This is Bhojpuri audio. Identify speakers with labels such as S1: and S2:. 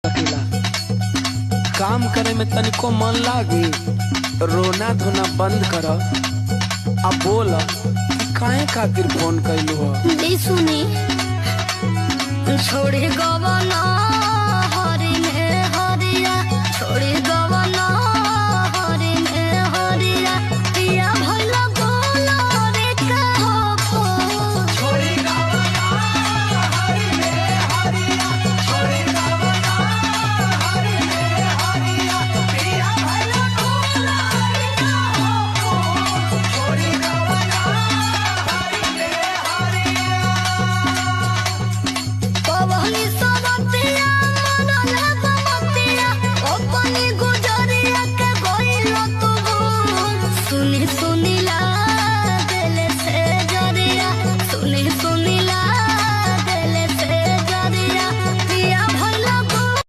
S1: सकेला। काम करे में तनिको मन लागे, रोना धोना बंद कर। अब बोल काहे खातिर फोन कैलू हो?
S2: सुनी छोड़े गवना